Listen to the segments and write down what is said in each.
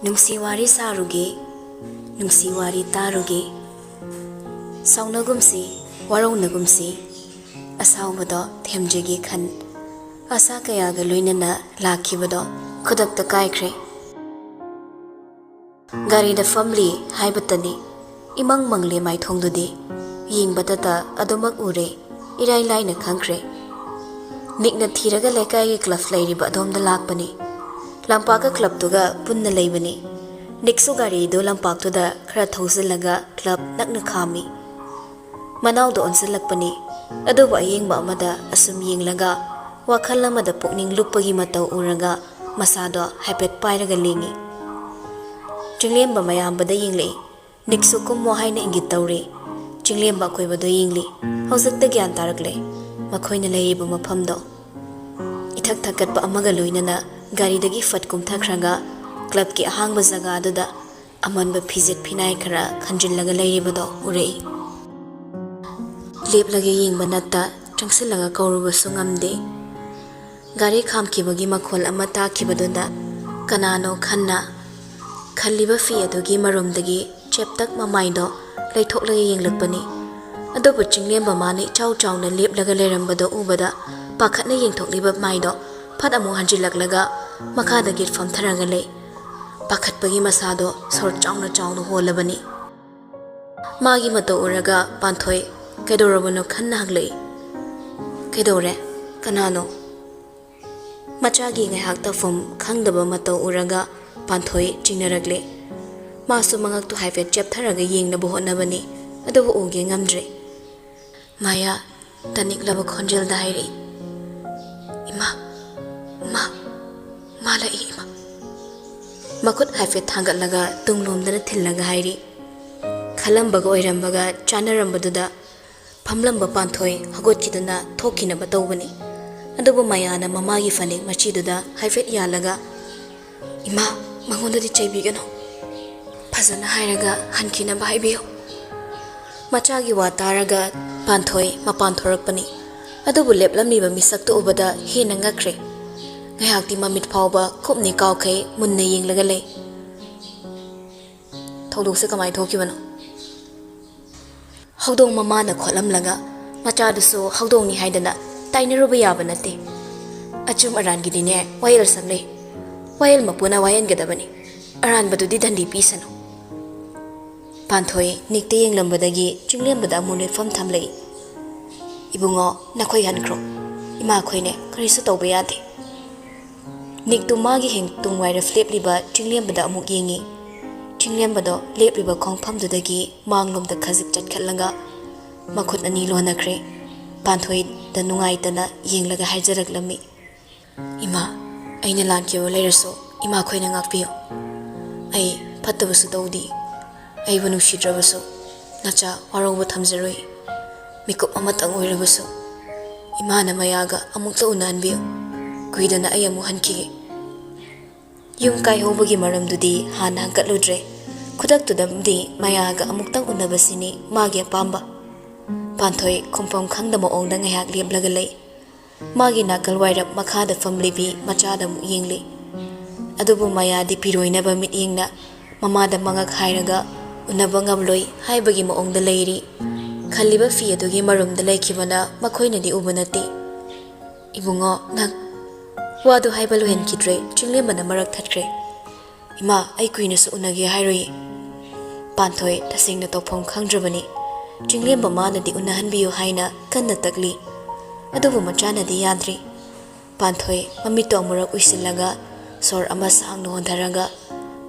Nungsiwari saruge, nungsiwari taruge, saunagumsi, waraunagumsi, asawbado themjege khan, asa kayaga loinana lakhibado khudakta kaikre. Gari da family haibatani, imang mangle mai thongdudi, yingbadata adumak ure, irai laina khangkre. Nikna thiraga lekai club lairiba adom da lakpani. Lampaka club tuga punna leibani. Niksu gari do lampak tuda khara thausilaga club nakna khami. Manaw do onsilakpani. Adoba ayengba amada asum yenglaga wakhal amada pukning lupagi mataw uraga masado haipet pairaga lengi. Chinglemba mayambada yengli. Niksu kummo haina ingit tawri. Chinglemba koibado yengli. Hausakta gyan tarakle. Makhoina leiriba maphamdo. Ithak thakatpa amaga loinana gari dagi fat kumthakhraga club ki ahangba jaga aduda amanba phizet phinai khara khanjillaga leiribado urei leplage yengba natta changsilaga kauruba sungamde gari khamkibagi makhol ama takhibadunda kanano khanna khalliba fi adugi marumdagi cheptak mamaido leithoklaga yenglakpani adobu chinglemba mani chau chauna leplaga leirambado ubada pakhatna yengthokliba maido Pad amu hanjilaklaga makada git fam tharaga le pakhat pagi masado sor chauna chauna holabani magi mato uraga panthoi kedorabano khanna hagle kedore kanano machagi ngai hakta fom khangdaba mato uraga panthoi chingnaragle masu mangak tu haifet chep tharaga yengna bo honabani adobo uge ngamdre maya tanik laba khonjel dairi ima mala ima makut haifet thangatlaga tunglomdana thillaga hairi khalambaga oirambaga chanarambaduda phamlamba panthoi hagotkidana thokkinaba tawbani adubu mayana mamagi fanik machiduda haifet yalaga ima mangondadi chaibigano phajana hairaga hankinaba haibiyo machagi wa taraga panthoi mapan thorakpani adubu leplamliba misakto ubada hena ngakre ngayakti mamit phawba khupni kawkhai munna yenglaga le thodokse kamai thokibano hawdong mamana kholamlaga machadusu hawdongni haidana tainaruba yaba nate achum aran gidine wayel sangle wayel mapuna wayan gedabani aran badudi dandi pisano panthoi nikte yenglambadagi chinglembada amune fam thamlei ibungo nakhoi hankro ima khoine karisu tawba yade Niktu magi heng tungwaira flepliba chinglembada amuk yengi chinglembado lepliba khongphamdudagi manglomda khazik chatkhatlanga makhut ani lonakre panthoi da nungaitana yenglaga haijaraklami ima aina lankiyo leiraso ima khoina ngakpiyo ai phattabasu tawdi ai banusidrabasu nacha waroba thamjaroi mikup amatang oirabasu imana mayaga amukta unanbiyo Kuidana ayamu hankige Yung kai hobagi maramdudi hana hangkatludre Kudak tudamdi mayaga amuktang unabasini magi pamba Panthoi kumpam khangdama ongda ngayak liablagalay Magi nakal wairap makhada famlibi machada mu yengli Adubu mayadi piroinaba mit yengna Mamada mangak hairaga unaba ngamloi haibagi maongda layri Khaliba fi adugi marumda laykibana makhoinadi ubanati Ibungo nang Wadu haibalu hen kidre chinglembana marak thatkre ima ai kuinasu unage hairoi panthoi tasingna topom khangdrabani chinglemba manadi unahanbiyo haina kanna takli adubu machana di yadri panthoi mamito amurak uisilaga sor ama sang no dharaga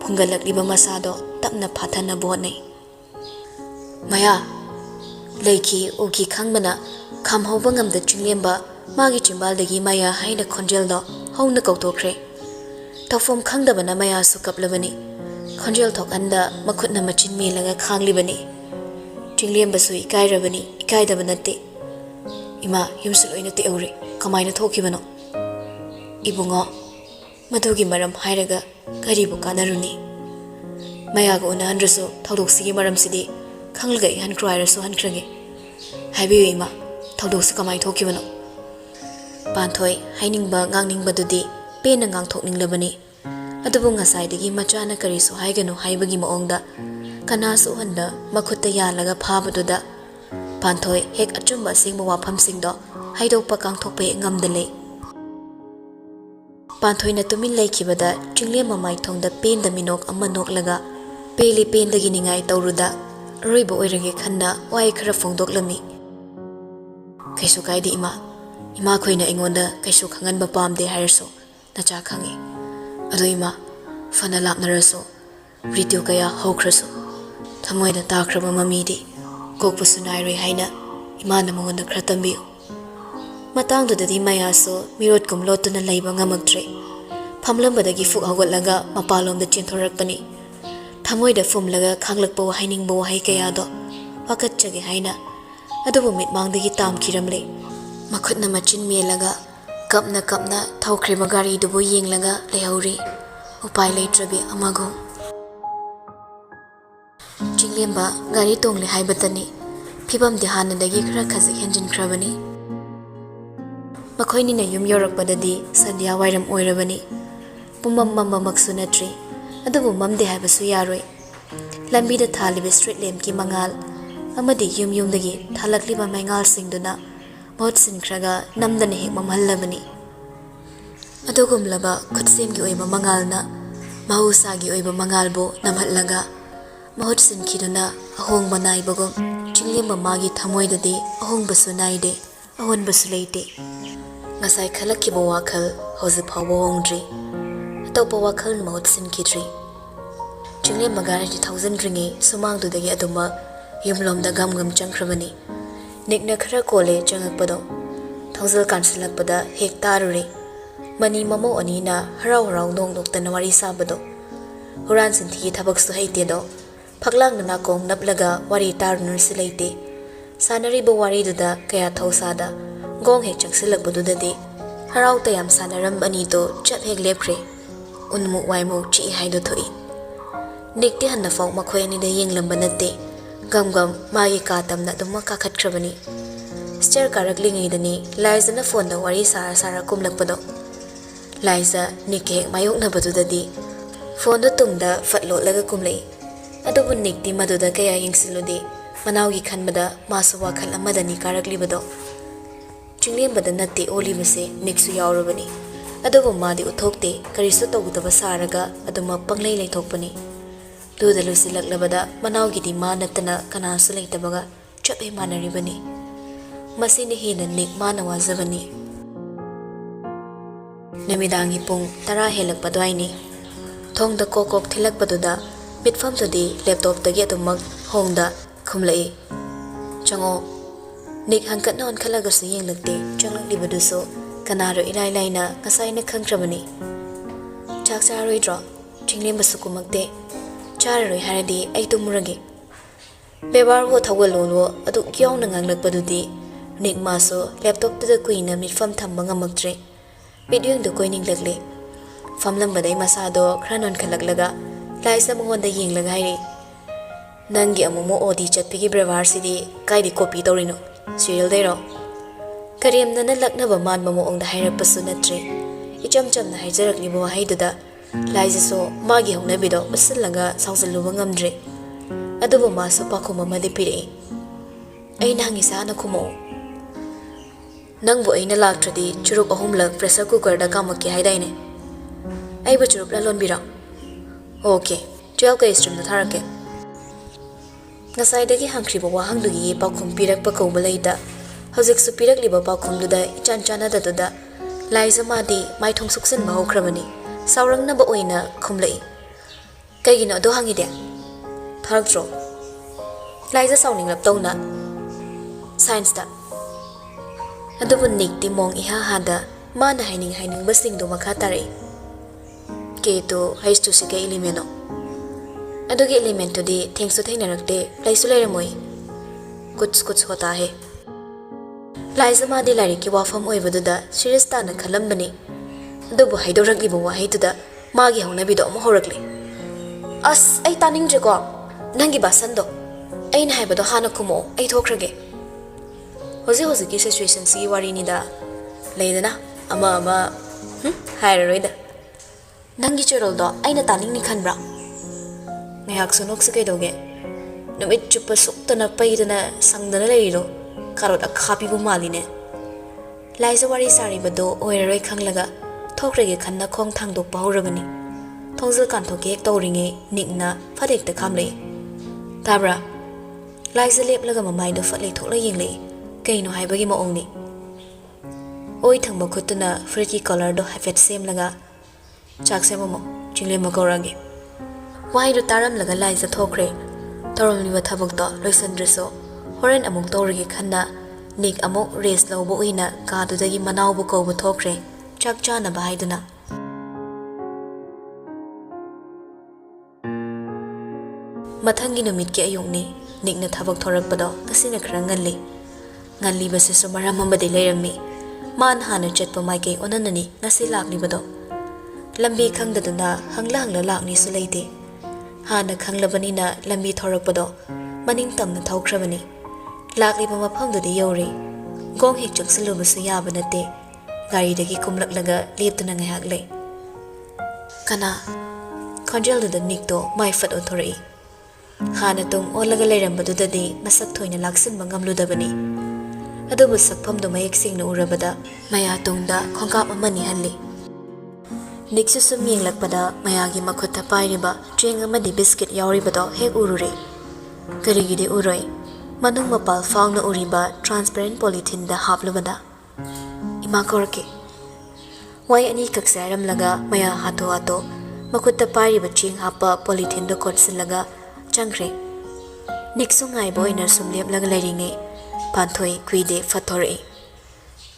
phungalakliba masado tapna phathana bonai maya leiki ogi khangbana khamhoba ngamda chinglemba magi chimbaldagi maya haina khonjeldo hauna kautokre tafom khangdabana maya su kaplabani khonjel thokanda makhutna machin melaga khanglibani chinglemba su ikairabani ikaidabanate ima yumsul oinate aure kamaina thokibano ibungo madugi maram hairaga garibu kanaruni maya ga una handrasu thodoksigi maram sidi khanglaga han krairasu hankrage haibiyo ima thodoksi kamai thokibano Panthoi haining ba ngang ning badudi pe na ngang thok ning labani ꯑꯗꯨꯕꯨ ꯉꯁꯥꯏꯗꯒꯤ ꯃꯆꯥꯅ ꯀꯔꯤꯁꯨ ꯍꯥꯏꯒꯅꯨ ꯍꯥꯏꯕꯒꯤ ꯃꯑꯣꯡꯗ ꯀꯅꯥꯁꯨ ꯎꯍꯟꯗ ꯃꯈꯨꯠꯇ ꯌꯥꯜꯂꯒ ꯐꯥꯕꯗꯨꯗ ꯄꯥꯟꯊꯣꯏ ꯍꯦꯛ ꯑꯆꯨꯝꯕ ꯑꯁꯦꯡꯕ ꯋꯥꯐꯝꯁꯤꯡꯗꯣ ꯍꯥꯏꯗꯣꯛꯄ ꯀꯥꯡꯊꯣꯛꯄ ꯍꯦꯛ ꯉꯝꯗ ꯂꯩ꯫ ꯄꯥꯟꯊꯣꯏꯅ ꯇꯨꯃꯤꯟ ꯂꯩꯈꯤꯕꯗ ꯆꯤꯡꯂꯦꯝ ꯃꯃꯥꯏꯊꯣꯡꯗ ꯄꯦꯟꯗ ꯃꯤꯅꯣꯛ ꯑꯃ ꯅꯣꯛꯂꯒ ꯄꯦꯜꯂꯤ ꯄꯦꯟꯗꯒꯤ ꯅꯤꯡꯉꯥꯏ ꯇꯧꯔꯨꯗ ꯑꯔꯣꯏꯕ ꯑꯣꯏꯔꯒꯦ ꯈꯟꯅ ꯋꯥꯍꯩ ꯈꯔ ꯐꯣꯡꯗꯣꯛꯂꯝꯃꯤ꯫ ꯀꯩꯁꯨ ꯀꯥꯏꯗꯦ ꯏꯃꯥꯈꯣꯏꯅ ꯑꯩꯉꯣꯟꯗ ꯀꯩꯁꯨ ꯈꯪꯍꯟꯕ ꯄꯥꯝꯗꯦ ꯍꯥꯏꯔꯁꯨ ꯅꯆꯥ ꯈꯪꯉꯤ꯫ ꯑꯗꯣ ꯏꯃꯥ ꯐꯅ ꯂꯥꯞꯅꯔꯁꯨ ꯔꯤꯇ꯭ꯌꯨ ꯀꯌꯥ ꯍꯧꯈ꯭ꯔꯁꯨ ꯊꯃꯣꯏꯗ ꯇꯥꯈ꯭ꯔꯕ ꯃꯃꯤꯗꯤ ꯀꯣꯛꯄꯁꯨ ꯅꯥꯏꯔꯣꯏ ꯍꯥꯏꯅ ꯏꯃꯥꯅ ꯃꯉꯣꯟꯗ ꯈꯔ ꯇꯝꯕꯤꯌꯨ꯫ ꯃꯇꯥꯡꯗꯨꯗꯗꯤ ꯃꯌꯥꯁꯨ ꯃꯤꯔꯣꯠꯀꯨꯝ ꯂꯣꯠꯇꯨꯅ ꯂꯩꯕ ꯉꯝꯃꯛꯇ꯭ꯔꯦ꯫ ꯐꯝꯂꯝꯕꯗꯒꯤ ꯐꯨꯛ ꯍꯧꯒꯠꯂꯒ ꯃꯄꯥꯟꯂꯣꯝꯗ ꯆꯦꯟꯊꯣꯔꯛꯄꯅꯤ꯫ ꯊꯃꯣꯏꯗ ꯐꯨꯝꯂꯒ ꯈꯥꯡꯂꯛꯄ ꯍꯥꯏꯅꯤꯡꯕ ꯋꯥꯍꯩ ꯀꯌꯥꯗꯣ ꯋꯥꯀꯠꯆꯒꯦ ꯍꯥꯏꯅ ꯑꯗꯨꯕꯨ ꯃꯤꯠꯃꯥꯡꯗꯒꯤ ꯇꯥꯝꯈꯤꯔꯝꯂꯦ꯫ ꯃꯈꯨꯠꯅ ꯃꯆꯤꯟ ꯃꯦꯜꯂꯒ ꯀꯞꯅ ꯀꯞꯅ ꯊꯧꯈ꯭ꯔꯤꯕ ꯒꯥꯔꯤꯗꯨꯕꯨ ꯌꯦꯡꯂꯒ ꯂꯩꯍꯧꯔꯤ ꯎꯄꯥꯏ ꯂꯩꯇ꯭ꯔꯕꯤ ꯑꯃꯒꯨꯝ꯫ ꯆꯤꯡꯂꯦꯝꯕ ꯒꯥꯔꯤ ꯇꯣꯡꯂꯦ ꯍꯥꯏꯕꯇꯅꯤ ꯐꯤꯕꯝꯗꯤ ꯍꯥꯟꯅꯗꯒꯤ ꯈꯔ ꯈꯖꯤꯛ ꯍꯦꯟꯖꯤꯟꯈ꯭ꯔꯕꯅꯤ꯫ ꯃꯈꯣꯏꯅꯤꯅ ꯌꯨꯝ ꯌꯧꯔꯛꯄꯗꯗꯤ ꯁꯟꯙ꯭ꯌꯥ ꯋꯥꯏꯔꯝ ꯑꯣꯏꯔꯕꯅꯤ꯫ ꯄꯨꯝꯃꯝ ꯃꯝꯕꯃꯛꯁꯨ ꯅꯠꯇ꯭ꯔꯤ ꯑꯗꯨꯕꯨ ꯃꯝꯗꯦ ꯍꯥꯏꯕꯁꯨ ꯌꯥꯔꯣꯏ꯫ ꯂꯝꯕꯤꯗ ꯊꯥꯜꯂꯤꯕ ꯁ꯭ꯇ꯭ꯔꯤꯠ ꯂꯦꯝꯞꯀꯤ ꯃꯉꯥꯜ ꯑꯃꯗꯤ ꯌꯨꯝꯗꯒꯤ ꯊꯥꯜꯂꯛꯂꯤꯕ ꯃꯩꯉꯥꯜꯁꯤꯡꯗꯨꯅ ꯃꯍꯨꯠ ꯁꯤꯟꯈ꯭ꯔꯒ ꯅꯝꯗꯅ ꯍꯦꯛ ꯃꯝꯍꯜꯂꯕꯅꯤ꯫ ꯑꯗꯨꯒꯨꯝꯂꯕ ꯈꯨꯠꯁꯦꯝꯒꯤ ꯑꯣꯏꯕ ꯃꯉꯥꯜꯅ ꯃꯍꯧꯁꯥꯒꯤ ꯑꯣꯏꯕ ꯃꯉꯥꯜꯕꯨ ꯅꯝꯍꯠꯂꯒ ꯃꯍꯨꯠ ꯁꯤꯟꯈꯤꯗꯨꯅ ꯑꯍꯣꯡꯕ ꯅꯥꯏꯕꯒꯨꯝ ꯆꯤꯡꯂꯦꯝꯕ ꯃꯥꯒꯤ ꯊꯃꯣꯏꯗꯗꯤ ꯑꯍꯣꯡꯕꯁꯨ ꯅꯥꯏꯗꯦ ꯑꯍꯣꯟꯕꯁꯨ ꯂꯩꯇꯦ꯫ ꯉꯁꯥꯏ ꯈꯜꯂꯛꯈꯤꯕ ꯋꯥꯈꯜ ꯍꯧꯖꯤꯛ ꯐꯥꯎꯕ ꯍꯣꯡꯗ꯭ꯔꯤ꯫ ꯑꯇꯣꯞꯄ ꯋꯥꯈꯜꯅ ꯃꯍꯨꯠ ꯁꯤꯟꯈꯤꯗ꯭ꯔꯤ꯫ ꯆꯤꯡꯂꯦꯝꯕ ꯒꯥꯔꯤꯗꯤ ꯊꯧꯖꯤꯟꯗ꯭ꯔꯤꯉꯩ ꯁꯨꯃꯥꯡꯗꯨꯗꯒꯤ ꯑꯗꯨꯃꯛ ꯌꯨꯝꯂꯣꯝꯗ ꯒꯝ ꯆꯪꯈ꯭ꯔꯕꯅꯤ꯫ ꯅꯤꯛꯅ ꯈꯔ ꯀꯣꯜꯂꯦ ꯆꯪꯉꯛꯄꯗꯣ꯫ ꯊꯧꯖꯤꯜ ꯀꯥꯟꯁꯤꯜꯂꯛꯄꯗ ꯍꯦꯛ ꯇꯥꯔꯨꯔꯦ ꯃꯅꯤ ꯃꯃꯧ ꯑꯅꯤꯅ ꯍꯔꯥꯎ ꯍꯔꯥꯎ ꯅꯣꯛ ꯅꯣꯛꯇꯅ ꯋꯥꯔꯤ ꯁꯥꯕꯗꯣ꯫ ꯍꯨꯔꯥꯟ ꯆꯤꯟꯊꯤꯒꯤ ꯊꯕꯛꯁꯨ ꯍꯩꯇꯦꯗꯣ꯫ ꯐꯛꯂꯥꯡꯗ ꯅꯥꯀꯣꯡ ꯅꯞꯂꯒ ꯋꯥꯔꯤ ꯇꯥꯔꯨꯅꯨꯁꯨ ꯂꯩꯇꯦ꯫ ꯁꯥꯟꯅꯔꯤꯕ ꯋꯥꯔꯤꯗꯨꯗ ꯀꯌꯥ ꯊꯧꯁꯥꯗ ꯒꯣꯡ ꯍꯦꯛ ꯆꯪꯁꯤꯜꯂꯛꯄꯗꯨꯗꯗꯤ ꯍꯔꯥꯎ ꯇꯌꯥꯝ ꯁꯥꯟꯅꯔꯝꯕ ꯑꯅꯤꯗꯣ ꯆꯞ ꯍꯦꯛ ꯂꯦꯞꯈ꯭ꯔꯦ꯫ ꯎꯟꯃꯨꯛ ꯋꯥꯏꯃꯨꯛ ꯆꯤꯛꯏ ꯍꯥꯏꯗꯣ ꯊꯣꯛꯏ꯫ ꯅꯤꯛꯇꯤ ꯍꯟꯅꯐꯥꯎ ꯃꯈꯣꯏ ꯑꯅꯤꯗ ꯌꯦꯡꯂꯝꯕ ꯅꯠꯇꯦ꯫ ꯒꯝ ꯃꯥꯒꯤ ꯀꯥ ꯇꯝꯅ ꯑꯗꯨꯃꯛ ꯀꯥꯈꯠꯈ꯭ꯔꯕꯅꯤ꯫ ꯁ꯭ꯇꯦꯌꯔ ꯀꯥꯔꯛꯂꯤꯉꯩꯗꯅꯤ ꯂꯥꯏꯖꯅ ꯐꯣꯟꯗ ꯋꯥꯔꯤ ꯁꯥꯔ ꯀꯨꯝꯂꯛꯄꯗꯣ꯫ ꯂꯥꯏꯖ ꯅꯤꯛꯀ ꯍꯦꯛ ꯃꯥꯌꯣꯛꯅꯕꯗꯨꯗꯗꯤ ꯐꯣꯟꯗꯣ ꯇꯨꯡꯗ ꯐꯠ ꯂꯣꯠꯂꯒ ꯀꯨꯝꯂꯛꯏ꯫ ꯑꯗꯨꯕꯨ ꯅꯤꯛꯇꯤ ꯃꯗꯨꯗ ꯀꯌꯥ ꯌꯦꯡꯁꯤꯜꯂꯨꯗꯦ꯫ ꯃꯅꯥꯎꯒꯤ ꯈꯟꯕꯗ ꯃꯥꯁꯨ ꯋꯥꯈꯜ ꯑꯃꯗꯅꯤ ꯀꯥꯔꯛꯂꯤꯕꯗꯣ꯫ ꯆꯤꯡꯂꯦꯝꯕꯗ ꯅꯠꯇꯦ ꯑꯣꯜꯂꯤꯕꯁꯦ ꯅꯤꯛꯁꯨ ꯌꯥꯎꯔꯕꯅꯤ꯫ ꯑꯗꯨꯕꯨ ꯃꯥꯗꯤ ꯎꯠꯊꯣꯛꯇꯦ ꯀꯔꯤꯁꯨ ꯇꯧꯗꯕ ꯁꯥꯔꯒ ꯑꯗꯨꯃꯛ ꯄꯪꯂꯩ ꯂꯩꯊꯣꯛꯄꯅꯤ꯫ ꯗꯨꯗ ꯂꯣꯏꯁꯤꯜꯂꯛꯂꯕꯗ ꯃꯅꯥꯎꯒꯤꯗꯤ ꯃꯥ ꯅꯠꯇꯅ ꯀꯅꯥꯁꯨ ꯂꯩꯇꯕꯒ ꯆꯞ ꯍꯦꯛ ꯃꯥꯟꯅꯔꯤꯕꯅꯤ꯫ ꯃꯁꯤꯅ ꯍꯦꯟꯅ ꯅꯤꯛ ꯃꯥꯅ ꯋꯥꯖꯕꯅꯤ꯫ ꯅꯨꯃꯤꯗꯥꯡꯒꯤ ꯄꯨꯡ 10 ꯍꯦꯜꯂꯛꯄ ꯑꯗꯨꯋꯥꯏꯅꯤ꯫ ꯊꯣꯡꯗ ꯀꯣꯛ ꯀꯣꯛ ꯊꯤꯜꯂꯛꯄꯗꯨꯗ ꯃꯤꯠꯐꯝꯗꯨꯗꯤ ꯂꯦꯞꯇꯣꯞꯇꯒꯤ ꯑꯗꯨꯃꯛ ꯍꯣꯡꯗ ꯈꯨꯝꯂꯛꯏ꯫ ꯆꯪꯉꯣ꯫ ꯅꯤꯛ ꯍꯟꯀꯠꯅ ꯑꯣꯟꯈꯠꯂꯒꯁꯨ ꯌꯦꯡꯂꯛꯇꯦ꯫ ꯆꯪꯂꯛꯂꯤꯕꯗꯨꯁꯨ ꯀꯅꯥꯔꯣ ꯏꯂꯥꯏ ꯂꯥꯏꯅ ꯉꯁꯥꯏꯅ ꯈꯪꯈ꯭ꯔꯕꯅꯤ꯫ ꯆꯥꯛ ꯆꯥꯔꯣꯏꯗ꯭ꯔꯣ? ꯆꯤꯡꯂꯦꯝꯕꯁꯨ ꯀꯨꯝꯃꯛꯇꯦ꯫ ꯆꯥꯔꯔꯣꯏ ꯍꯥꯏꯔꯗꯤ ꯑꯩ ꯇꯨꯝꯃꯨꯔꯒꯦ꯫ ꯕꯦꯕꯥꯔꯕꯨ ꯊꯧꯒꯜꯂꯣꯟꯋꯣ ꯑꯗꯨꯛ ꯌꯥꯎꯅ ꯉꯥꯡꯂꯛꯄꯗꯨꯗꯤ ꯅꯤꯛ ꯃꯥꯁꯨ ꯂꯦꯞꯇꯣꯞꯇꯨꯗ ꯀꯨꯏꯅ ꯃꯤꯠꯐꯝ ꯊꯝꯕ ꯉꯝꯃꯛꯇ꯭ꯔꯦ꯫ ꯃꯤꯠꯌꯦꯡꯗꯨ ꯀꯣꯏꯅꯤꯡꯂꯛꯂꯦ꯫ ꯐꯝꯂꯝꯕꯗꯩ ꯃꯁꯥꯗꯣ ꯈꯔ ꯅꯣꯟꯈꯠꯂꯛꯂꯒ ꯂꯥꯏꯖꯅ ꯃꯉꯣꯟꯗ ꯌꯦꯡꯂꯒ ꯍꯥꯏꯔꯤ, ꯅꯪꯒꯤ ꯑꯃꯨꯛꯃꯨꯛ ꯑꯣꯗꯤ ꯆꯠꯄꯒꯤ ꯕꯦꯕꯥꯔꯁꯤꯗꯤ ꯀꯥꯏꯗꯩ ꯀꯣꯄꯤ ꯇꯧꯔꯤꯅꯣ? ꯁꯤꯔꯤꯌꯦꯜꯗꯩꯔꯣ? ꯀꯔꯦꯝꯅꯅ ꯂꯛꯅꯕ ꯃꯥꯟꯕ ꯃꯑꯣꯡꯗ ꯍꯥꯏꯔꯛꯄꯁꯨ ꯅꯠꯇ꯭ꯔꯦ꯫ ꯏꯆꯝ ꯆꯝꯅ ꯍꯥꯏꯖꯔꯛꯂꯤꯕ ꯋꯥꯍꯩꯗꯨꯗ ꯂꯥꯏꯖꯁꯨ ꯃꯥꯒꯤ ꯍꯧꯅꯕꯤꯗꯣ ꯎꯠꯁꯤꯜꯂꯒ ꯁꯥꯎꯖꯜꯂꯨꯕ ꯉꯝꯗ꯭ꯔꯦ꯫ ꯑꯗꯨꯕꯨ ꯃꯥꯁꯨ ꯄꯥꯎꯈꯨꯝ ꯑꯃꯗꯤ ꯄꯤꯔꯛꯏ꯫ ꯑꯩꯅ ꯍꯪꯉꯤꯁꯦ ꯍꯥꯟꯅ ꯈꯨꯝꯃꯛꯑꯣ꯫ ꯅꯪꯕꯨ ꯑꯩꯅ ꯂꯥꯛꯇ꯭ꯔꯗꯤ ꯆꯨꯔꯨꯞ 3ꯂꯛ ꯄ꯭ꯔꯦꯁꯔ ꯀꯨꯀꯔꯗ ꯀꯥꯝꯃꯛꯀꯦ ꯍꯥꯏꯗꯥꯏꯅꯦ? ꯑꯩꯕꯨ ꯆꯨꯔꯨꯞ ꯂꯂꯣꯟꯕꯤꯔꯣ? ꯑꯣꯀꯦ, 12 ꯀꯩ ꯁ꯭ꯇ꯭ꯔꯤꯝꯗ ꯊꯥꯔꯛꯀꯦ꯫ ꯉꯁꯥꯏꯗꯒꯤ ꯍꯪꯈ꯭ꯔꯤꯕ ꯋꯥꯍꯪꯗꯨꯒꯤ ꯄꯥꯎꯈꯨꯝ ꯄꯤꯔꯛꯄ ꯀꯧꯕ ꯂꯩꯇ ꯍꯧꯖꯤꯛꯁꯨ ꯄꯤꯔꯛꯂꯤꯕ ꯄꯥꯎꯈꯨꯝꯗꯨꯗ ꯏꯆꯥꯟ ꯆꯥꯟꯅꯗꯗꯨꯗ ꯂꯥꯏꯖ ꯃꯥꯗꯤ ꯃꯥꯏꯊꯣꯡ ꯁꯨꯛꯆꯟꯕ ꯍꯧꯈ꯭ꯔꯕꯅꯤ꯫ ꯁꯥꯎꯔꯪꯅꯕ ꯑꯣꯏꯅ ꯈꯨꯝꯂꯛꯏ꯫ ꯀꯩꯒꯤꯅꯣ ꯑꯗꯨ ꯍꯪꯉꯤꯗꯤ? ꯊꯥꯔꯛꯇ꯭ꯔꯣ? ꯂꯥꯏꯖ ꯁꯥꯎꯅꯤꯡꯂꯞꯇꯧꯅ ꯁꯥꯏꯟꯁꯇ꯫ ꯑꯗꯨꯕꯨ ꯅꯤꯛꯇꯤ ꯃꯣꯡ ꯏꯍꯥ ꯍꯥꯗ ꯃꯥꯅ ꯍꯥꯏꯅꯤꯡꯕꯁꯤꯡꯗꯨ ꯃꯈꯥ ꯇꯥꯔꯛꯏ꯫ K2 H2ꯁꯤ ꯀꯩ ꯏꯂꯤꯃꯦꯟꯅꯣ? ꯑꯗꯨꯒꯤ ꯏꯂꯤꯃꯦꯟꯇꯨꯗꯤ ꯊꯦꯡꯁꯨ ꯊꯦꯡꯅꯔꯛꯇꯦ ꯂꯩꯁꯨ ꯂꯩꯔꯝꯃꯣꯏ꯫ ꯀꯨꯆ ꯍꯣꯇꯥ ꯍꯦ꯫ ꯂꯥꯏꯖ ꯃꯥꯗꯤ ꯂꯥꯏꯔꯤꯛꯀꯤ ꯋꯥꯐꯝ ꯑꯣꯏꯕꯗꯨꯗ ꯁꯤꯔꯤꯌꯁ ꯇꯥꯅ ꯈꯜꯂꯝꯕꯅꯤ꯫ ꯑꯗꯨꯕꯨ ꯍꯥꯏꯗꯣꯔꯛꯂꯤꯕ ꯋꯥꯍꯩꯗꯨꯗ ꯃꯥꯒꯤ ꯍꯧꯅꯕꯤꯗꯣ ꯑꯃꯨꯛ ꯍꯧꯔꯛꯂꯤ꯫ ꯑꯁ ꯑꯩ ꯇꯥꯅꯤꯡꯗ꯭ꯔꯦꯀꯣ ꯅꯪꯒꯤ ꯕꯥꯁꯟꯗꯣ꯫ ꯑꯩꯅ ꯍꯥꯏꯕꯗꯣ ꯍꯥꯟꯅ ꯈꯨꯝꯃꯛꯑꯣ ꯑꯩ ꯊꯣꯛꯈ꯭ꯔꯒꯦ꯫ ꯍꯧꯖꯤꯛꯀꯤ ꯁꯤꯆꯨꯋꯦꯁꯟꯁꯤꯒꯤ ꯋꯥꯔꯤꯅꯤꯗ ꯂꯩꯗꯅ ꯑꯃ ꯍꯥꯏꯔꯔꯣꯏꯗ꯫ Nangi choroldo aina taning ni khanbra. Ngayak sunok sa kaidoge. Numit chupa suktana paidana sangdana leiro. Karot akhapi bumaline. Laisa wari sari bado oiraroi khanglaga. Thokrage khanna khong thangdok pahorabani. Thongzil kanthok ek tawringe nikna fadek ta khamlei. Tabra. Laisa leplaga mamai do fatlei thokla yenglei. Kaino haibagi maongni. Oi thangba khutuna friki color do hafet sem laga. Chak sem mo chingle makorage. Wai do taram laga Laisa thokre. Taram liwa thabak do loisandraso. Horen amuk tawrige khanna nik amuk race lawbo uina ka dudagi manaw bu ko bu thokre. Chak chana bahaiduna. Mathangi numit ki ayungni nikna thabak thorakpado kasina khara nganli. Nganli basisu maram amade leirami. Man hana chatpa maikei onanani ngasi laklibado. Lambi khangdaduna hangla lakni su leite. Hana khanglabanina lambi thorakpado maning tamna thaukrabani. Lakliba mafamdudi yori. Gong hik chaksalubasu yaba nate. Garidagi kumlaklaga leptuna ngayak le. Kana khonjelduda nikto maifat othorai. Hana tung olaga leirambadudadi masak thoina laksinba ngamludabani. Adubu sakpamdo mayek singna urabada maya tungda khongkap amani halli. Niksu sum yenglakpada mayagi makhutta pairiba cheng amadi biscuit yauribado hek urure. Karigidi uroi manung mapal faungna uriba transparent polythene da haplubada. Ima korke. Wai ani kaksairam laga maya hato hato makhutta pairiba cheng hapa polythene do kotsin laga changre. Niksu ngai boy na sumlep laga leiringe. Panthoi kuide fathore.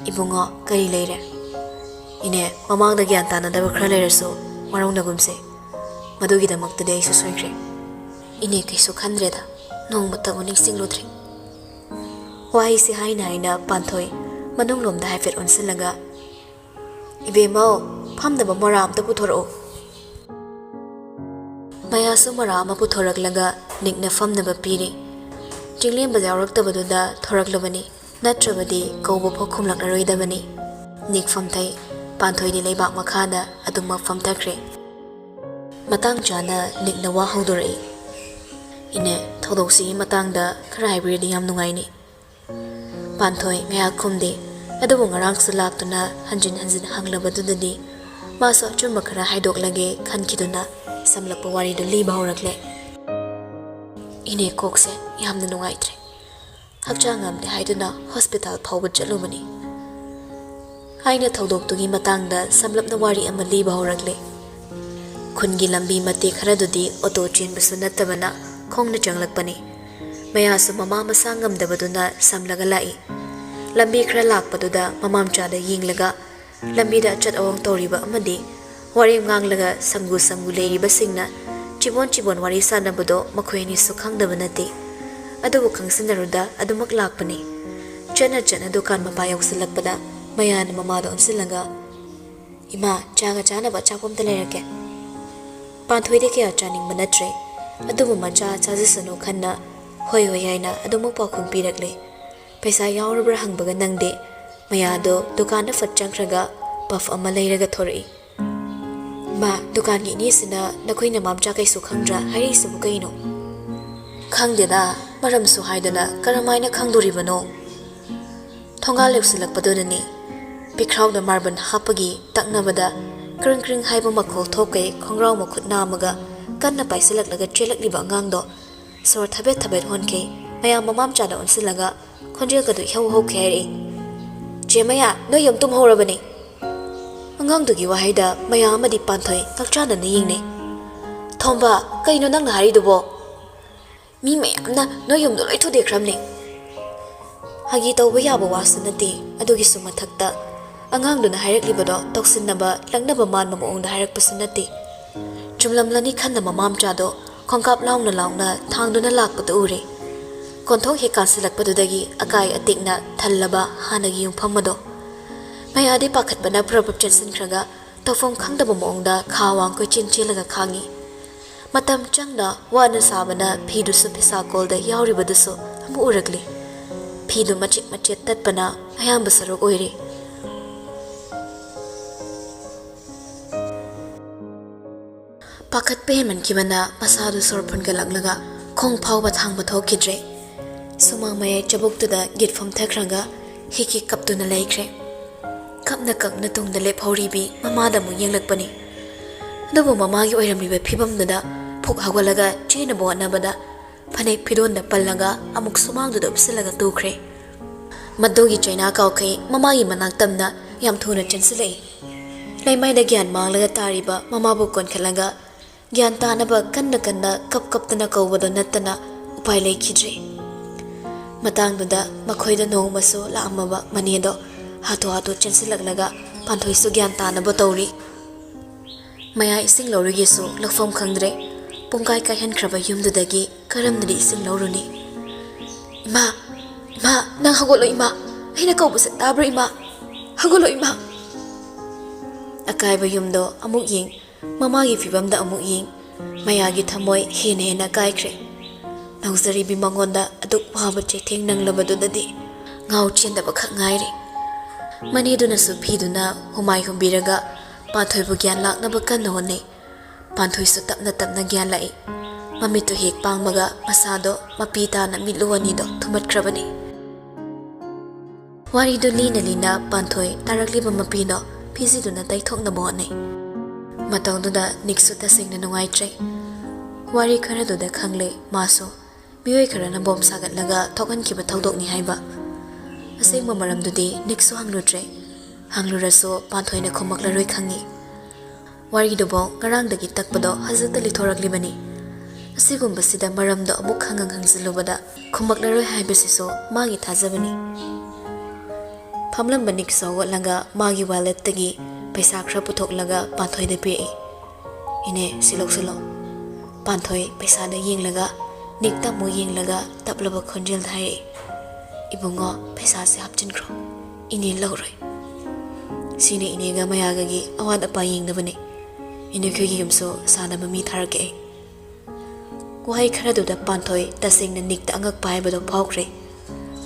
Ibungo kari leire. Ine mamang da gyan tana daba khra leiraso marong nagumse. Madugi da makta de isu soikre. Ine kaisu khandre da nong mata uning singludre. Wai si haina haina panthoi manung lom da haifet onsilaga. Ibe mao pham da mara amta puthoro. Maya su mara ama puthorak laga nikna pham na ba piri. Jinglem bazaurak tabaduda thoraklabani natrabadi kaubo phokhum laklaroidabani nik famthai panthoi di leibak makhada adumma famthakre matang chana nikna wa haudorai ine thodoksi matangda khara hybrid yam nungaini panthoi ngaya khumde adubu ngarang sulaktuna hanjin hanglabadudadi maso chumma khara haidoklage khankiduna samlakpa wari do liba horakle ine kokse yamna nungaitre hakchang amde haiduna hospital phawba chalubani haina thodoktugi matangda samlapna wari ama liba horakle khungi lambi mate kharadudi auto train busu nattabana khongna changlakpani mayasu mama masangam dabaduna samlaga lai lambi khara lakpaduda mamamcha da yinglaga lambi da chat awang toriba amadi wari nganglaga sangu leiriba singna chibon wari sanabado makhoini su khangdaba nate adubu khangsindaruda adumak lakpani chana dukan mapa yausilakpada mayana mamado onsilaga ima chaga chana ba chapom talerake panthoide kya chaning manatre adubu macha chajisanu khanna hoi haina adumak pakhum pirakle paisa yaurabra hangbaga nangde mayado dukan da fatchangkhraga puff ama leiraga thori Ma dukan gi ni sina nakhoi na mamcha kai su khangra hairi su kai no khangde da maram su haidana karamai na khangdori bano thonga lepsilak padodani pikrau da marban hapagi takna bada kring haiba makhol thokai khongrau makhut namaga kanna paisilak laga chelak liba ngang do sor thabet honke maya mamamcha da onsilaga khonjel ka du hau khairi jemaya no yom tum horabani Angang dugi wahaida maya amadi panthoi kakchana na yingne thomba kaino nang hari dubo mi mayamna no yum do loi thu dekramne hagi tawba yaba wasanati adugi su mathakta angang duna hairaklibodo toksinaba langnaba manma moongda hairakpasanati chumlamlani khanna mamamcha do khongkap laungna thangduna lakpata ure konthong he kansilakpadudagi akai atikna thallaba hanagi yungphamado Mayade pakhat bana prabab chansin khraga tofong khangdaba moongda khawang ko chinchilaga khangi matam changna wana sabana phidu su phisa kolda yauribadusu amu uragli phidu machet tatpana ayamba sarok oire Pakat payment kibana masadu sorpun galaglaga khong phawba thangba thokidre sumang mayai chabuk tu da git from thakranga hiki kap tu na laikre kapna kapna tung da lep hori bi mama da mu yenglak pani dabu mama gi oiramli ba phibam da phuk hagwalaga china bo na bada phane phidon da pallaga amuk sumang du da upsilaga tukre madogi china kaw kai mama gi manak tamna yam thuna chensilei laimai da gyan manglaga tariba mama bu kon khalaga gyan tanaba kanna kap tana kawbado nattana upai lekhidre matangduda makhoida no maso laamaba manedo hato chensilaglaga panthoi su gyan tanaba tawri maya ising lawrigi su lakfam khangdre pungkai kai han khraba yumdudagi karamnadi ising lawruni ima nang hagolo ima aina kawbuse tabra ima hagolo ima akaiba yumdo amuk ying mama gi fibam da amuk ying maya gi thamoi hena kaikre nauzari bi mangonda aduk waba che theng nang labadu dadi ngau chen da bakha ngairi mani duna su phiduna humai humbiraga panthoi bu gyan lak na bakan hone panthoi su tapna gyan lai mami to hek pangmaga masado mapita na miluani do thumat khrabani wari do lina panthoi tarakli ba mapino phisi duna tai thok na bonai matangduda niksu tasingna nungai wari khara duda khangle maso mioi khara na bom sagat laga thokan ki ba thodok ni haiba aseng maram dudi niksu hangluraso panthoi na khomak la roi khangi wari do bong garang dagi takpado hazata li thorakli bani asigum basida maram do amuk khangang hangzilubada khomak la roi haibasiso magi thajabani phamlam banik sawa laga magi wallet tagi paisa khra puthok laga panthoi de pe ine silok panthoi paisa da yeng laga nikta mo yeng laga taplaba khonjel thai ibungo paisa se hapchin khro ine loroi sine ine ga maya ga gi awad apa yeng dabane ine khogi gamso sana mami tharake wai khara du da panthoi tasing na nikta angak pai bado phawkre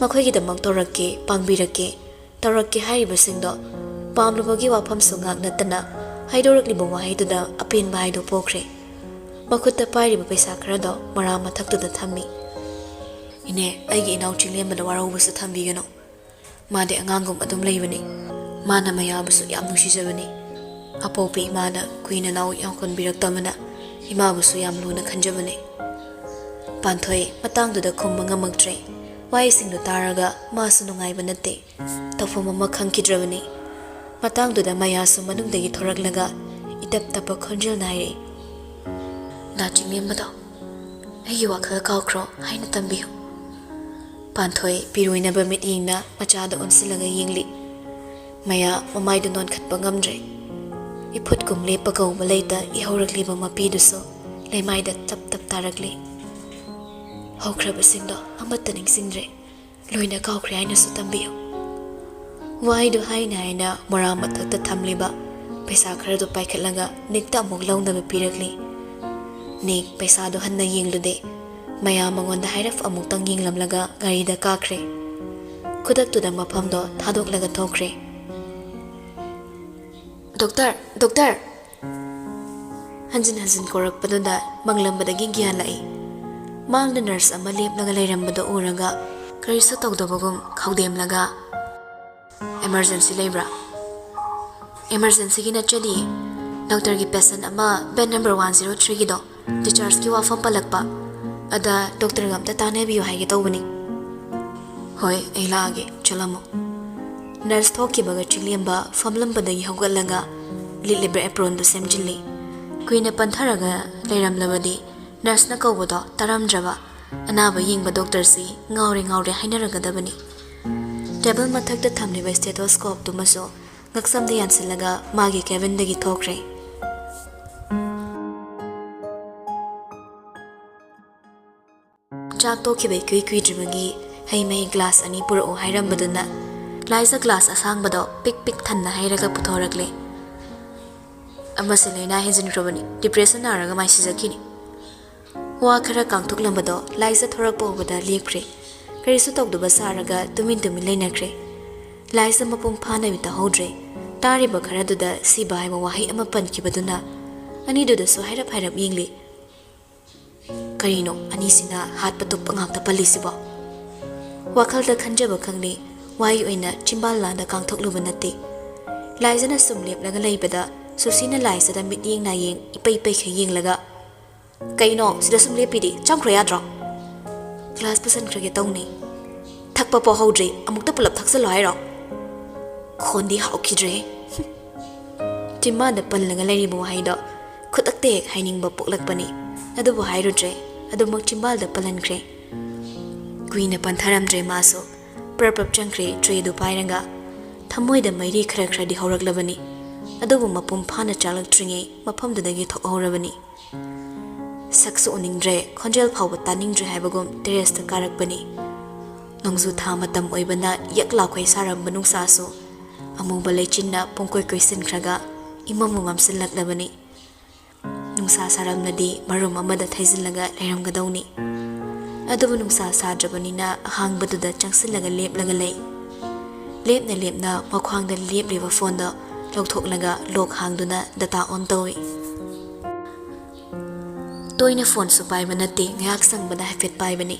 makhoi gi damak torake pangbirake torake hai basingdo pamlubagi wafam sungak natana haidorakli bo wahaiduda apin bahaido pokre makhutta pairi ba paisa khrado mara mathak tuda thammi ine aigi inaw chilem bada waraw busu thambi gano made angangum adum leibani mana maya busu yam nusi jabani apopi mana kuina naw yankon birak tamana ima busu yam luna khanjabani panthoi matang duda khumba ngamaktre wai singdu taraga masu nungai banate tafuma makhangkidrabani matang duda maya su manung dagi thorak laga itap tapa khonjil nairi na chingem bada ayi wakha kawkro haina tambi panthoi piruina ba mit yingna macha da onsilaga yingli maya mamai du non khatpa ngamdre iput kum le pakaw malaita I horakli ba mapi du so leimai da tap tarakli hokra basingdo amatta ningsingdre loina kawkre haina su tambi wai du haina mara mathakta thamliba paisa khara du paikhatlaga nikta muk launa ba pirakli nik paisa du hanna yinglude maya mangonda hairaf amuk tang yinglamlaga gari da kakre khudak tu da mafam do thadok laga thokre doctor hanjin korak paduda manglam badagi gyan lai mangda nurse ama lep laga lairam bado uraga karisu tawdobagum khawdem laga emergency labra emergency gi nachadi doctor gi patient ama bed number 103 gi do discharge gi wafam palakpa ada doctor gam ta tane bi hai gi tawbani hoi eila ge chalamo nurse thoki baga chiliamba famlam badagi hawgalaga lilibre apron du semjili kuina pantharaga leiram labadi nurse na kawbodo taramdraba anaba yingba doctor si ngaure hainaraga dabani table mathakta thamliba stethoscope tu maso ngaksamde yansilaga magi cabin dagi thokre chak to khibai kui dribagi haimai glass ani pura o hairam baduna laisa glass asang bado pik thanna hairaga puthorakle amase leina hejin robani depression araga mai sijakini wa khara kangthuk lambado laisa thorak po bada lekre karisu tokduba saraga tumin leinakre laisa mapung phana bita hodre tari ba khara duda si bai ba wahi ama pan ki baduna ꯑꯅꯤꯗꯨꯗꯁꯨ ꯍꯥꯏꯔꯞ ꯌꯦꯡꯂꯤ ꯀꯔꯤꯅꯣ ꯑꯅꯤꯁꯤꯅ ꯍꯥꯠꯄ ꯇꯨꯞꯄ ꯉꯥꯛꯇ ꯄꯜꯂꯤꯁꯤꯕꯣ ꯋꯥꯈꯜꯗ ꯈꯟꯖꯕ ꯈꯪꯂꯤ ꯋꯥꯍꯩ ꯑꯣꯏꯅ ꯆꯤꯝꯕꯥꯜ ꯂꯥꯟꯗ ꯀꯥꯡꯊꯣꯛꯂꯨꯕ ꯅꯠꯇꯦ ꯂꯥꯏꯖꯅ ꯁꯨꯝ ꯂꯦꯞꯂꯒ ꯂꯩꯕꯗ ꯁꯨꯁꯤꯅ ꯂꯥꯏꯖꯗ ꯃꯤꯠꯌꯦꯡ ꯅꯥꯌꯦꯡ ꯏꯄꯩ ꯄꯩꯈꯩ ꯌꯦꯡꯂꯒ ꯀꯩꯅꯣ ꯁꯤꯗ ꯁꯨꯝ ꯂꯦꯞꯄꯤꯗꯤ ꯆꯪꯈ꯭ꯔꯣ ꯌꯥꯗ꯭ꯔꯣ ꯒ꯭ꯂꯥꯁ ꯄꯨꯁꯟꯈ꯭ꯔꯒꯦ ꯇꯧꯅꯤ ꯊꯛꯄ ꯄꯥꯎ ꯍꯧꯗ꯭ꯔꯤ ꯑꯃꯨꯛꯇ ꯄꯨꯂꯞ ꯊꯛꯆꯜꯂꯣ ꯍꯥꯏꯔꯣ ꯈꯣꯟꯗꯤ ꯍꯥꯎꯈꯤꯗ꯭ꯔꯦ ꯆꯤꯝꯕꯥꯟꯗ ꯄꯜꯂꯒ ꯂꯩꯔꯤꯕ ꯋꯥꯍꯩꯗꯣ ꯈꯨꯗꯛꯇ ꯍꯦꯛ ꯍꯥꯏꯅꯤꯡꯕ ꯄꯣꯛꯂꯛꯄꯅꯤ ꯑꯗꯨꯕꯨ ꯍꯥꯏꯔꯨꯗ꯭ꯔꯦ ꯑꯗꯨꯃꯛ ꯆꯤꯝꯕꯥꯜꯗ ꯄꯜꯍꯟꯈ꯭ꯔꯦ ꯀꯨꯏꯅ ꯄꯟꯊꯔꯝꯗ꯭ꯔꯦ ꯃꯥꯁꯨ ꯄ꯭ꯔꯞ ꯆꯪꯈ꯭ꯔꯦ ꯇ꯭ꯔꯦꯗꯨ ꯄꯥꯏꯔꯒ ꯊꯃꯣꯏꯗ ꯃꯩꯔꯤ ꯈꯔꯗꯤ ꯍꯧꯔꯛꯂꯕꯅꯤ ꯑꯗꯨꯕꯨ ꯃꯄꯨꯡ ꯐꯥꯅ ꯆꯥꯛꯂꯛꯇ꯭ꯔꯤꯉꯩ ꯃꯐꯝꯗꯨꯗꯒꯤ ꯊꯣꯛꯍꯧꯔꯕꯅꯤ ꯁꯛꯁꯨ ꯎꯅꯤꯡꯗ꯭ꯔꯦ ꯈꯣꯟꯖꯦꯜ ꯐꯥꯎꯕ ꯇꯥꯅꯤꯡꯗ꯭ꯔꯦ ꯍꯥꯏꯕꯒꯨꯝ ꯇꯦꯔꯦꯁꯇ ꯀꯥꯔꯛꯄꯅꯤ ꯅꯣꯡꯖꯨ ꯊꯥ ꯃꯇꯝ ꯑꯣꯏꯕꯅ ꯌꯛ ꯂꯥꯎꯈꯩ ꯁꯥꯔꯝꯕ ꯅꯨꯡꯁꯥꯁꯨ ꯑꯃꯨꯕ ꯂꯩꯆꯤꯟꯅ ꯄꯨꯡꯀꯣꯏ ꯀꯣꯏꯁꯤꯟꯈ꯭ꯔꯒ ꯏꯃꯝ ꯃꯝꯁꯤꯜꯂꯛꯂꯕꯅꯤ ꯅꯨꯡꯁꯥ ꯁꯥꯔꯝꯂꯗꯤ ꯃꯔꯨꯝ ꯑꯃꯗ ꯊꯩꯖꯤꯜꯂꯒ ꯂꯩꯔꯝꯒꯗꯧꯅꯤ ꯑꯗꯨꯕꯨ ꯅꯨꯡꯁꯥ ꯁꯥꯗ꯭ꯔꯕꯅꯤꯅ ꯑꯍꯥꯡꯕꯗꯨꯗ ꯆꯪꯁꯤꯜꯂꯒ ꯂꯦꯞꯂꯒ ꯂꯩ ꯂꯦꯞꯅ ꯃꯈ꯭ꯋꯥꯡꯗ ꯂꯦꯞꯂꯤꯕ ꯐꯣꯟꯗꯣ ꯂꯧꯊꯣꯛꯂꯒ ꯂꯣꯛ ꯍꯥꯡꯗꯨꯅ ꯗꯇꯥ ꯑꯣꯟ ꯇꯧꯏ ꯇꯣꯏꯅ ꯐꯣꯟꯁꯨ ꯄꯥꯏꯕ ꯅꯠꯇꯦ ꯉꯥꯏꯍꯥꯛ ꯆꯪꯕꯗ ꯍꯥꯏꯐꯦꯠ ꯄꯥꯏꯕꯅꯤ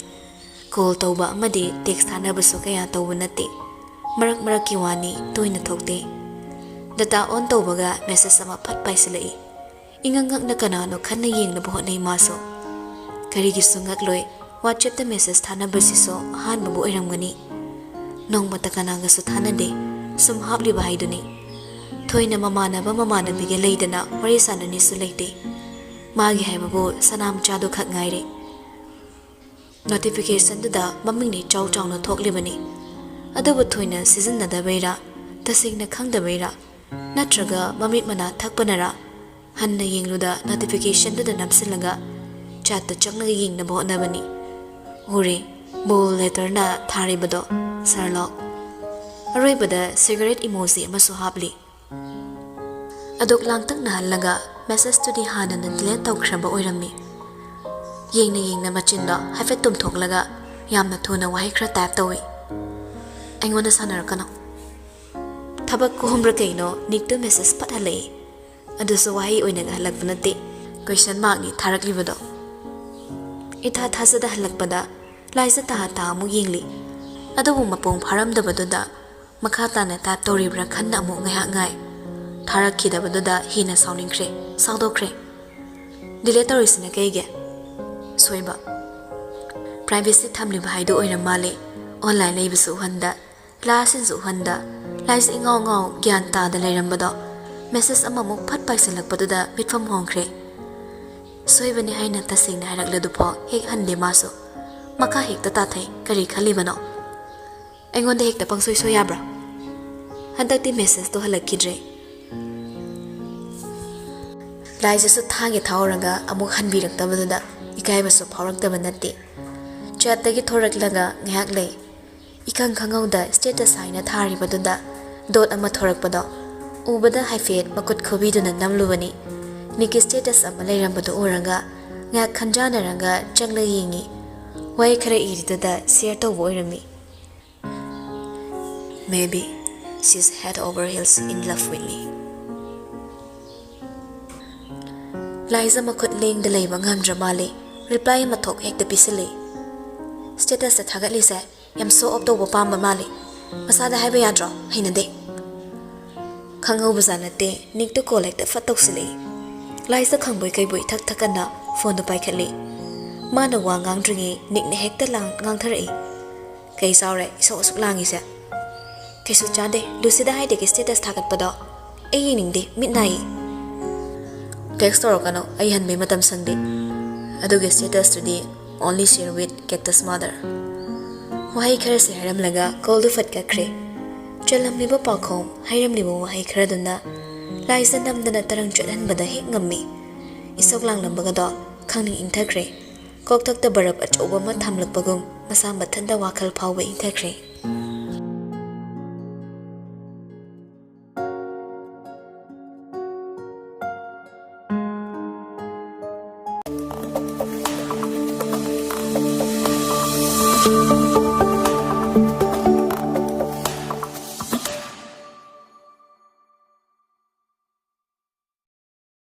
ꯀꯣꯜ ꯇꯧꯕ ꯑꯃꯗꯤ ꯇꯦꯛꯁ ꯊꯥꯅꯕꯁꯨ ꯀꯌꯥ ꯇꯧꯕ ꯅꯠꯇꯦ ꯃꯔꯛꯀꯤ ꯋꯥꯅꯤ ꯇꯣꯏꯅ ꯊꯣꯛꯇꯦ ꯗꯇꯥ ꯑꯣꯟ ꯇꯧꯕꯒ ꯃꯦꯁꯦꯖ ꯑꯃ ꯐꯠ ꯄꯥꯏꯁꯤꯜꯂꯛꯏ ꯏꯉꯛꯅ ꯀꯅꯥꯅꯣ ꯈꯟꯅ ꯌꯦꯡꯅꯕ ꯍꯣꯠꯅꯩ ꯃꯥꯁꯨ ꯀꯔꯤꯒꯤꯁꯨ ꯉꯛꯂꯣꯏ ꯋꯥꯆꯦꯞꯇ ꯃꯦꯁꯦꯖ ꯊꯥꯅꯕꯁꯤꯁꯨ ꯑꯍꯥꯟꯕꯕꯨ ꯑꯣꯏꯔꯝꯒꯅꯤ ꯅꯣꯡꯃꯇ ꯀꯅꯥꯒꯁꯨ ꯊꯥꯅꯗꯦ ꯁꯨꯝ ꯍꯥꯞꯂꯤꯕ ꯍꯥꯏꯗꯨꯅꯤ ꯊꯣꯏꯅ ꯃꯃꯥꯟꯅꯕꯤꯒ ꯂꯩꯗꯅ ꯋꯥꯔꯤ ꯁꯥꯟꯅꯅꯤꯁꯨ ꯂꯩꯇꯦ ꯃꯥꯒꯤ ꯍꯥꯏꯕꯕꯨ ꯁꯅꯥꯃꯆꯥꯗꯨ ꯈꯛ ꯉꯥꯏꯔꯦ ꯅꯣꯇꯤꯐꯤꯀꯦꯁꯟꯗꯨꯗ ꯃꯃꯤꯡꯗꯤ ꯆꯥꯎꯅ ꯊꯣꯛꯂꯤꯕꯅꯤ ꯑꯗꯨꯕꯨ ꯊꯣꯏꯅ ꯁꯤꯖꯤꯟꯅꯗꯕꯩꯔꯥ ꯇꯁꯦꯡꯅ ꯈꯪꯗꯕꯩꯔꯥ ꯅꯠꯇ꯭ꯔꯒ ꯃꯃꯤꯠ ꯃꯅꯥ ꯊꯛꯄꯅꯔꯥ ꯍꯟꯅ ꯌꯦꯡꯂꯨꯗ ꯅꯣꯇꯤꯐꯤꯀꯦꯁꯟꯗꯨꯗ ꯅꯝꯁꯤꯜꯂꯒ ꯆꯥꯠꯇ ꯆꯪꯂꯒ ꯌꯦꯡꯅꯕ ꯍꯣꯠꯅꯕꯅꯤ ꯎꯔꯦ ꯕꯣꯜ ꯂꯦꯇꯔꯅ ꯊꯥꯔꯤꯕꯗꯣ ꯁꯔꯂꯣꯛ ꯑꯔꯣꯏꯕꯗ ꯁꯤꯒꯔꯦꯠ ꯏꯃꯣꯖꯤ ꯑꯃꯁꯨ ꯍꯥꯞꯂꯤ ꯑꯗꯨꯛ ꯂꯥꯡꯇꯛꯅꯍꯜꯂꯒ ꯃꯦꯁꯦꯖꯇꯨꯗꯤ ꯍꯥꯟꯅꯅ ꯗꯤꯂꯦꯠ ꯇꯧꯈ꯭ꯔꯕ ꯑꯣꯏꯔꯝꯃꯤ ꯌꯦꯡꯅ ꯃꯆꯤꯟꯗꯣ ꯍꯥꯏꯐꯦꯠ ꯇꯨꯝꯊꯣꯛꯂꯒ ꯌꯥꯝꯅ ꯊꯨꯅ ꯋꯥꯍꯩ ꯈꯔ ꯇꯥꯏꯞ ꯇꯧꯏ ꯑꯩꯉꯣꯟꯗ ꯁꯥꯟꯅꯔꯛꯀꯅꯣ ꯊꯕꯛ ꯀꯣꯝꯕ꯭ꯔꯥ ꯀꯩꯅꯣ ꯅꯤꯛꯇꯨ ꯃꯦꯁꯦꯖ ꯐꯠ ꯍꯜꯂꯛꯏ ꯑꯗꯨꯁꯨ ꯋꯥꯍꯩ ꯑꯣꯏꯅꯒ ꯍꯜꯂꯛꯄ ꯅꯠꯇꯦ ꯀ꯭ꯋꯦꯁꯟ ꯃꯥꯔꯛꯅꯤ ꯊꯥꯔꯛꯂꯤꯕꯗꯣ ꯏꯊꯥ ꯊꯥꯖꯗ ꯍꯜꯂꯛꯄꯗ ꯂꯥꯏꯖ ꯇꯥ ꯑꯃꯨꯛ ꯌꯦꯡꯂꯤ ꯑꯗꯨꯕꯨ ꯃꯄꯨꯡ ꯐꯥꯔꯝꯗꯕꯗꯨꯗ ꯃꯈꯥ ꯇꯥꯅ ꯇꯥꯏꯞ ꯇꯧꯔꯤꯕ꯭ꯔꯥ ꯈꯟꯅ ꯑꯃꯨꯛ ꯉꯥꯏꯍꯥꯛ ꯉꯥꯏ ꯊꯥꯔꯛꯈꯤꯗꯕꯗꯨꯗ ꯍꯦꯟꯅ ꯁꯥꯎꯗꯣꯛꯈ꯭ꯔꯦ ꯗꯤꯂꯦꯠ ꯇꯧꯔꯤꯁꯤꯅ ꯀꯩꯒꯤ ꯁꯣꯏꯕ ꯄ꯭ꯔꯥꯏꯚꯦꯁꯤ ꯊꯝꯂꯤꯕ ꯍꯥꯏꯗꯨ ꯑꯣꯏꯔꯝ ꯃꯥꯜꯂꯦ ꯑꯣꯟꯂꯥꯏꯟ ꯂꯩꯕꯁꯨ ꯎꯍꯟꯗ ꯀ꯭ꯂꯥꯁꯁꯤꯁꯨ ꯎꯍꯟꯗ ꯂꯥꯏꯁ ꯏꯉꯥꯎ ꯒ꯭ꯌꯥꯟ ꯇꯥꯗ ꯂꯩꯔꯝꯕꯗꯣ ꯃꯦꯁꯦꯖ ꯑꯃꯃꯨꯛ ꯐꯠ ꯄꯥꯏꯁꯤꯜꯂꯛꯄꯗꯨꯗ ꯃꯤꯠꯐꯝ ꯍꯣꯡꯈ꯭ꯔꯦ ꯁꯣꯏꯕꯅꯤ ꯍꯥꯏꯅ ꯇꯁꯦꯡꯅ ꯍꯥꯏꯔꯛꯂꯗꯨꯐꯥꯎ ꯍꯦꯛ ꯍꯟꯗꯦ ꯃꯥꯁꯨ ꯃꯈꯥ ꯍꯦꯛꯇ ꯇꯥꯊꯩ ꯀꯔꯤ ꯈꯜꯂꯤꯕꯅꯣ ꯑꯩꯉꯣꯟꯗ ꯍꯦꯛꯇ ꯄꯪꯁꯣꯏ ꯌꯥꯕ꯭ꯔꯥ ꯍꯟꯗꯛꯇꯤ ꯃꯦꯁꯦꯖꯇꯣ ꯍꯜꯂꯛꯈꯤꯗ꯭ꯔꯦ ꯂꯥꯏꯖꯁꯨ ꯊꯥꯍꯧꯔꯒ ꯑꯃꯨꯛ ꯍꯟꯕꯤꯔꯛꯇꯕꯗꯨꯗ ꯏꯀꯥꯏꯕꯁꯨ ꯐꯥꯎꯔꯛꯇꯕ ꯅꯠꯇꯦ ꯆꯦꯠꯇꯒꯤ ꯊꯣꯔꯛꯂꯒ ꯉꯥꯏꯍꯥꯛ ꯂꯩ ꯏꯈꯪ ꯈꯪꯍꯧꯗ ꯁ꯭ꯇꯦꯇꯁ ꯍꯥꯏꯅ ꯊꯥꯔꯤꯕꯗꯨꯗ ꯗꯣꯠ ꯑꯃ ꯊꯣꯔꯛꯄꯗꯣ ꯎꯕꯗ ꯍꯥꯏꯐꯦꯠ ꯃꯈꯨꯠ ꯈꯨꯕꯤꯗꯨꯅ ꯅꯝꯂꯨꯕꯅꯤ ꯅꯤꯛꯀꯤ ꯁ꯭ꯇꯦꯇꯁ ꯑꯃ ꯂꯩꯔꯝꯕꯗꯨ ꯎꯔꯒ ꯉꯥꯏꯍꯥꯛ ꯈꯟꯖꯥꯟꯅꯔꯒ ꯆꯪꯂꯒ ꯌꯦꯡꯉꯤ ꯋꯥꯍꯩ ꯈꯔ ꯏꯔꯤꯗꯨꯗ ꯁꯤꯌꯔ ꯇꯧꯕ ꯑꯣꯏꯔꯝꯃꯤ Maybe she's head over heels in love with me. ꯂꯥꯏꯖ ꯃꯈꯨꯠ ꯂꯦꯡꯗ ꯂꯩꯕ ꯉꯝꯗ꯭ꯔ ꯃꯥꯜꯂꯤ ꯔꯤꯄ꯭ꯂꯥꯏ ꯑꯃ ꯊꯣꯛ ꯍꯦꯛꯇ ꯄꯤꯁꯤꯜꯂꯤ ꯁ꯭ꯇꯦꯇꯁꯇ ꯊꯥꯒꯠꯂꯤꯁꯦ ꯌꯥꯝ ꯁꯣ ꯑꯣꯞ ꯇꯧꯕ ꯄꯥꯝꯕ ꯃꯥꯜꯂꯤ ꯃꯁꯥꯗ ꯍꯥꯏꯕ ꯌꯥꯗ꯭ꯔꯣ ꯍꯩꯅꯗꯦ ꯈꯪꯍꯧꯕꯖꯥꯠ ꯅꯠꯇꯦ ꯅꯤꯛꯇꯨ ꯀꯣꯜ ꯍꯦꯛꯇ ꯐꯠ ꯇꯧꯁꯤꯜꯂꯛꯏ ꯂꯥꯏꯖꯇ ꯈꯪꯕꯣꯏ ꯀꯩꯕꯣꯏ ꯊꯛ ꯊꯛꯀꯟꯅ ꯐꯣꯟꯗꯨ ꯄꯥꯏꯈꯠꯂꯤ ꯃꯥꯅ ꯋꯥ ꯉꯥꯡꯗ꯭ꯔꯤꯉꯩ ꯅꯤꯛꯅ ꯍꯦꯛꯇ ꯉꯥꯡꯊꯔꯛꯏ ꯀꯩ ꯆꯥꯎꯔꯦ ꯏꯁꯧ ꯑꯁꯨꯛ ꯂꯥꯡꯉꯤꯁꯦ ꯀꯩꯁꯨ ꯆꯥꯗꯦ ꯂꯨꯁꯤꯗ ꯍꯥꯏꯗꯦꯒꯤ ꯁ꯭ꯇꯦꯇꯁ ꯊꯥꯒꯠꯄꯗꯣ ꯑꯩ ꯌꯦꯡꯅꯤꯡꯗꯦ ꯃꯤꯠ ꯅꯥꯏꯌꯦ ꯇꯦꯛꯁ ꯇꯧꯔꯛꯀꯅꯣ ꯑꯩ ꯍꯟꯕꯩ ꯃꯇꯝ ꯁꯪꯗꯦ ꯑꯗꯨꯒꯤ ꯁ꯭ꯇꯦꯇꯁꯇꯨꯗꯤ only share with cactus mother ꯋꯥꯍꯩ ꯈꯔꯁꯦ ꯍꯥꯏꯔꯝꯂꯒ ꯀꯣꯜꯗꯨ ꯐꯠ ꯀꯛꯈ꯭ꯔꯦ ꯆꯜꯂꯝꯂꯤꯕ ꯄꯥꯎꯈꯣꯝ ꯍꯥꯏꯔꯝꯂꯤꯕ ꯋꯥꯍꯩ ꯈꯔꯗꯨꯅ ꯂꯥꯏꯖ ꯅꯝꯗꯅ ꯇꯔꯪ ꯆꯠꯍꯟꯕꯗ ꯍꯦꯛ ꯉꯝꯃꯤ ꯏꯁꯧ ꯂꯥꯡꯂꯝꯕꯒꯗꯣ ꯈꯪꯅꯤꯡ ꯏꯪꯊꯈ꯭ꯔꯦ ꯀꯣꯛꯊꯛꯇ ꯕꯔꯞ ꯑꯆꯧꯕ ꯑꯃ ꯊꯝꯂꯛꯄꯒꯨꯝ ꯃꯁꯥ ꯃꯊꯟꯇ ꯋꯥꯈꯜ ꯐꯥꯎꯕ ꯏꯪꯊꯈ꯭ꯔꯦ